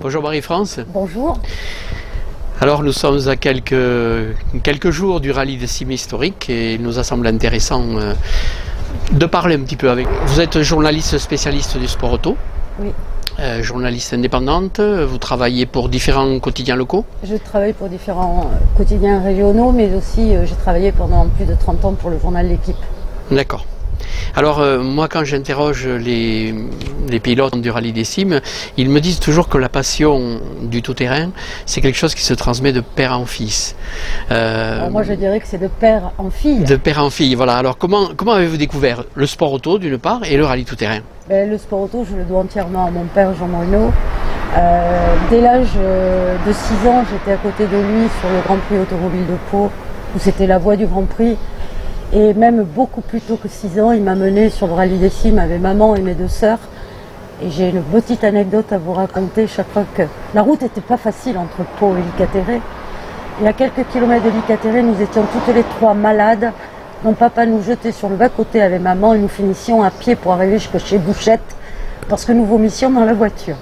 Bonjour Marie-France. Bonjour. Alors nous sommes à quelques jours du rallye des cimes historiques et il nous a semblé intéressant de parler un petit peu avec vous. Vous êtes journaliste spécialiste du sport auto. Oui. Journaliste indépendante, vous travaillez pour différents quotidiens locaux? Je travaille pour différents quotidiens régionaux, mais aussi j'ai travaillé pendant plus de 30 ans pour le journal L'Équipe. D'accord. Alors moi quand j'interroge les pilotes du rallye des cimes, ils me disent toujours que la passion du tout-terrain, c'est quelque chose qui se transmet de père en fils. Alors moi je dirais que c'est de père en fille. De père en fille, voilà. Alors comment avez-vous découvert le sport auto d'une part et le rallye tout-terrain? Le sport auto, je le dois entièrement à mon père Jean Bruno. Dès l'âge de 6 ans, j'étais à côté de lui sur le Grand Prix automobile de Pau, où c'était la voie du Grand Prix. Et même beaucoup plus tôt que 6 ans, il m'a mené sur le rallye des cimes avec maman et mes 2 sœurs. Et j'ai une petite anecdote à vous raconter chaque fois que la route n'était pas facile entre Pau et Licatéré. Et à quelques kilomètres de Licatéré, nous étions toutes les 3 malades. Mon papa nous jetait sur le bas-côté avec maman et nous finissions à pied pour arriver jusqu'à chez Bouchette parce que nous vomissions dans la voiture.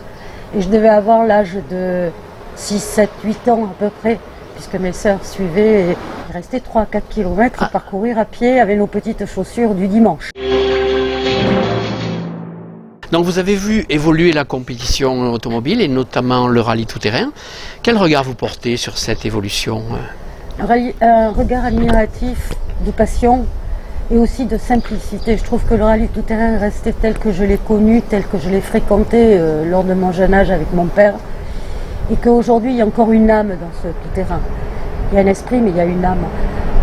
Et je devais avoir l'âge de 6, 7, 8 ans à peu près, puisque mes sœurs suivaient et il restait 3 à 4 km à parcourir à pied avec nos petites chaussures du dimanche. Donc vous avez vu évoluer la compétition automobile et notamment le rallye tout-terrain. Quel regard vous portez sur cette évolution? Un regard admiratif, de passion et aussi de simplicité. Je trouve que le rallye tout-terrain est resté tel que je l'ai connu, tel que je l'ai fréquenté lors de mon jeune âge avec mon père. Et qu'aujourd'hui, il y a encore une âme dans ce tout-terrain. Il y a un esprit, mais il y a une âme.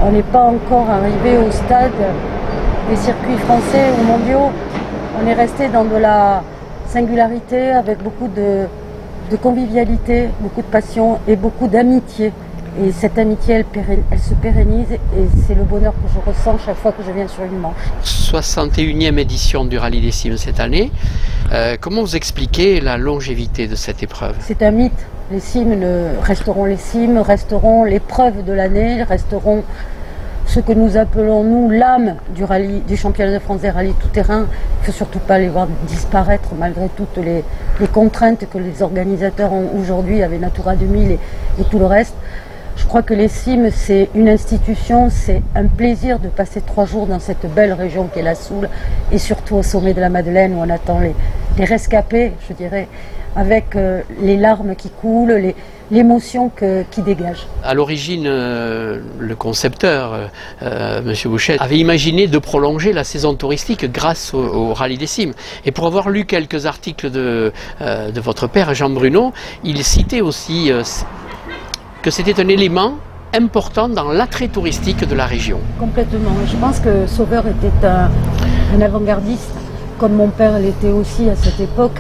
On n'est pas encore arrivé au stade des circuits français ou mondiaux. On est resté dans de la singularité, avec beaucoup de convivialité, beaucoup de passion et beaucoup d'amitié. Et cette amitié, elle se pérennise et c'est le bonheur que je ressens chaque fois que je viens sur une manche. 61e édition du rallye des cimes cette année. Comment vous expliquez la longévité de cette épreuve? C'est un mythe. Les cimes resteront les cimes, resteront l'épreuve de l'année, resteront ce que nous appelons, nous, l'âme du championnat de France des rallyes tout-terrain. Il ne faut surtout pas les voir disparaître malgré toutes les contraintes que les organisateurs ont aujourd'hui avec Natura 2000 et tout le reste. Je crois que les cimes, c'est une institution, c'est un plaisir de passer 3 jours dans cette belle région qu'est la Soule et surtout au sommet de la Madeleine où on attend les rescapés, je dirais, avec les larmes qui coulent, l'émotion qui dégage. À l'origine, le concepteur, M. Bouchette, avait imaginé de prolonger la saison touristique grâce au rallye des cimes. Et pour avoir lu quelques articles de votre père, Jean Bruno, il citait aussi que c'était un élément important dans l'attrait touristique de la région. Complètement. Je pense que Sauveur était un avant-gardiste, comme mon père l'était aussi à cette époque.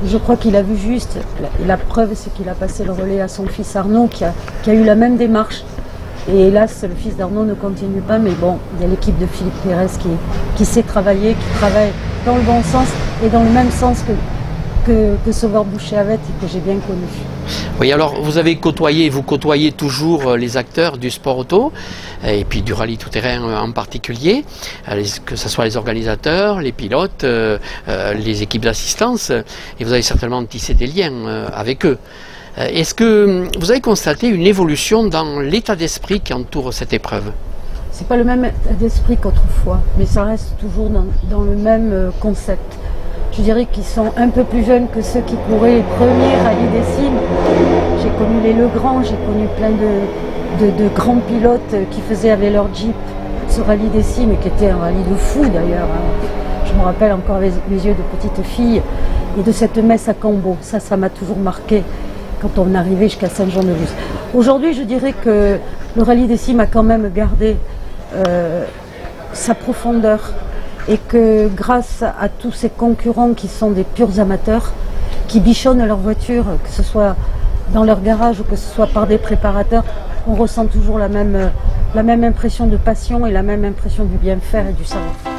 Je crois qu'il a vu juste. La preuve, c'est qu'il a passé le relais à son fils Arnaud, qui a eu la même démarche. Et hélas, le fils d'Arnaud ne continue pas, mais bon, il y a l'équipe de Philippe Pérez qui sait travailler, qui travaille dans le bon sens et dans le même sens que Sauveur Boucher avait et que j'ai bien connu. Oui, alors vous côtoyez toujours les acteurs du sport auto et puis du rallye tout-terrain en particulier, que ce soit les organisateurs, les pilotes, les équipes d'assistance, et vous avez certainement tissé des liens avec eux. Est-ce que vous avez constaté une évolution dans l'état d'esprit qui entoure cette épreuve? C'est pas le même état d'esprit qu'autrefois, mais ça reste toujours dans le même concept. Je dirais qu'ils sont un peu plus jeunes que ceux qui couraient les premiers rallyes des cimes. J'ai connu les Legrand, j'ai connu plein de grands pilotes qui faisaient avec leur Jeep ce rallye des cimes, qui était un rallye de fou d'ailleurs. Je me rappelle encore avec mes yeux de petite fille et de cette messe à Cambo. Ça m'a toujours marqué quand on arrivait jusqu'à Saint-Jean-de-Luz. Aujourd'hui, je dirais que le rallye des cimes a quand même gardé sa profondeur. Et que grâce à tous ces concurrents qui sont des purs amateurs, qui bichonnent leur voiture, que ce soit dans leur garage ou que ce soit par des préparateurs, on ressent toujours la même impression de passion et la même impression du bien faire et du savoir-faire.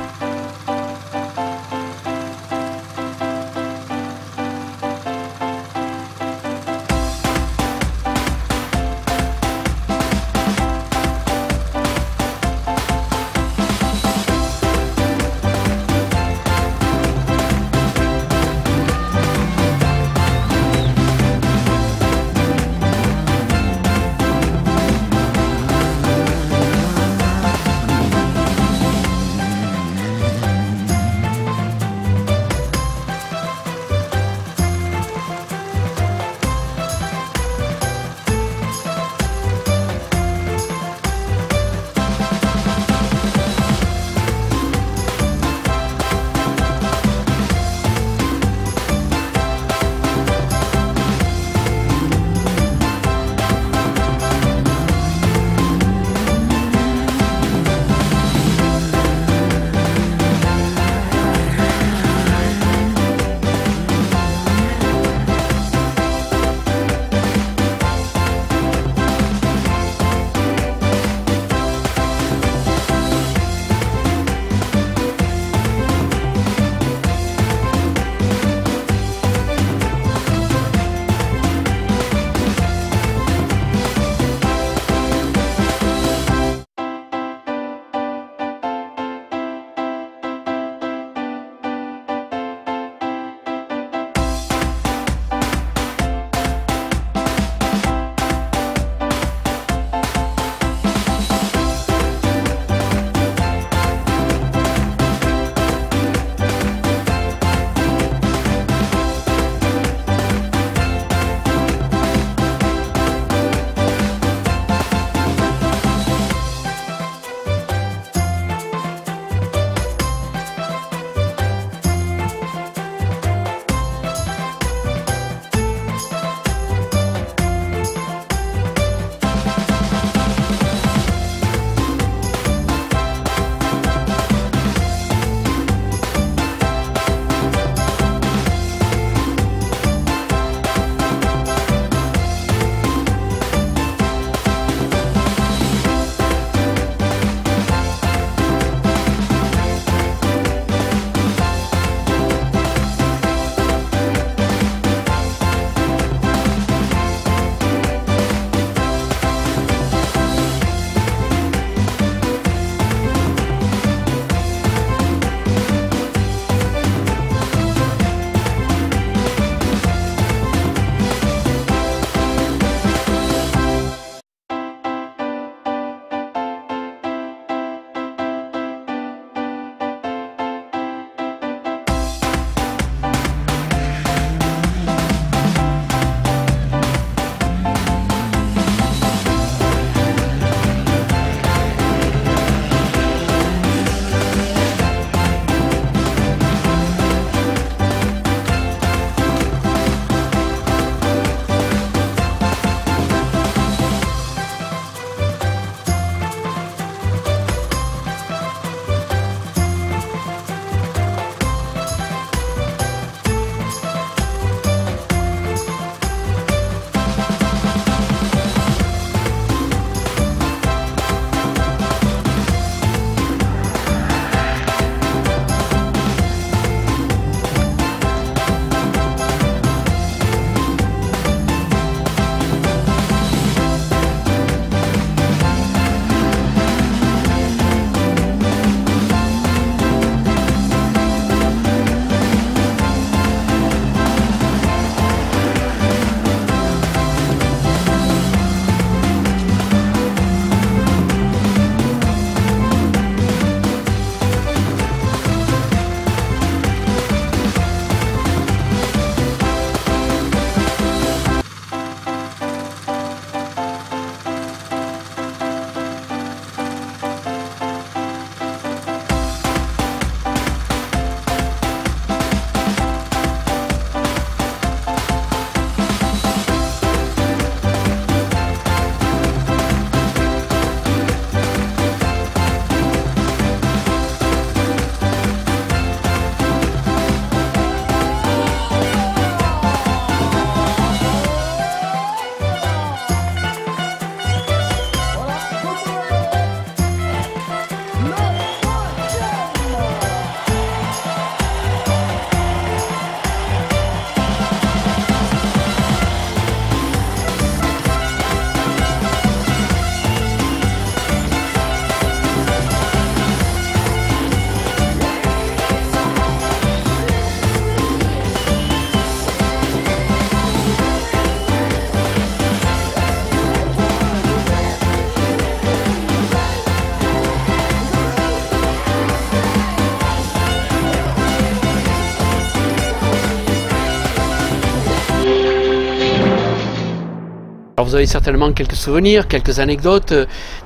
avez certainement quelques souvenirs, quelques anecdotes,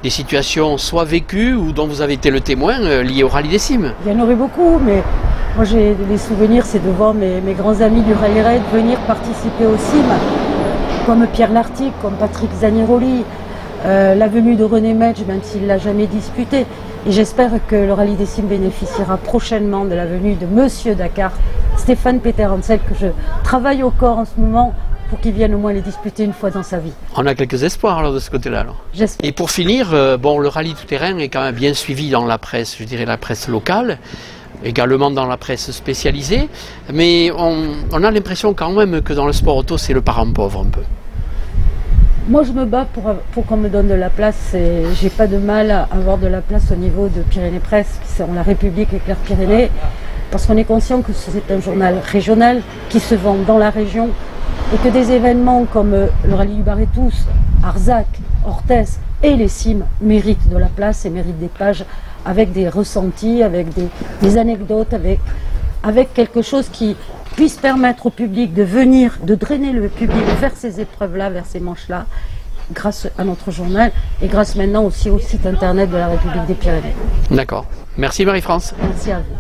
des situations soit vécues ou dont vous avez été le témoin liées au rallye des cimes. Il y en aurait beaucoup, mais moi j'ai des souvenirs, c'est de voir mes grands amis du Rallye Raid venir participer aux cimes, comme Pierre Lartigue, comme Patrick Zaniroli, la venue de René Metz, même s'il ne l'a jamais disputé. Et j'espère que le Rallye des cimes bénéficiera prochainement de la venue de Monsieur Dakar, Stéphane Peter Hansel, que je travaille au corps en ce moment pour qu'il vienne au moins les disputer une fois dans sa vie. On a quelques espoirs alors de ce côté-là. Alors. J'espère. Et pour finir, bon, le rallye tout-terrain est quand même bien suivi dans la presse, je dirais la presse locale, également dans la presse spécialisée, mais on a l'impression quand même que dans le sport auto, c'est le parent pauvre un peu. Moi, je me bats pour qu'on me donne de la place et j'ai pas de mal à avoir de la place au niveau de Pyrénées Presse, qui sont La République et Claire Pyrénées, parce qu'on est conscient que c'est un journal régional qui se vend dans la région et que des événements comme le Rallye du Barretous, Arzac, Orthez et les cimes méritent de la place et méritent des pages avec des ressentis, avec des anecdotes, avec quelque chose qui puisse permettre au public de venir, de drainer le public vers ces épreuves-là, vers ces manches-là, grâce à notre journal et grâce maintenant aussi au site internet de la République des Pyrénées. D'accord. Merci Marie-France. Merci à vous.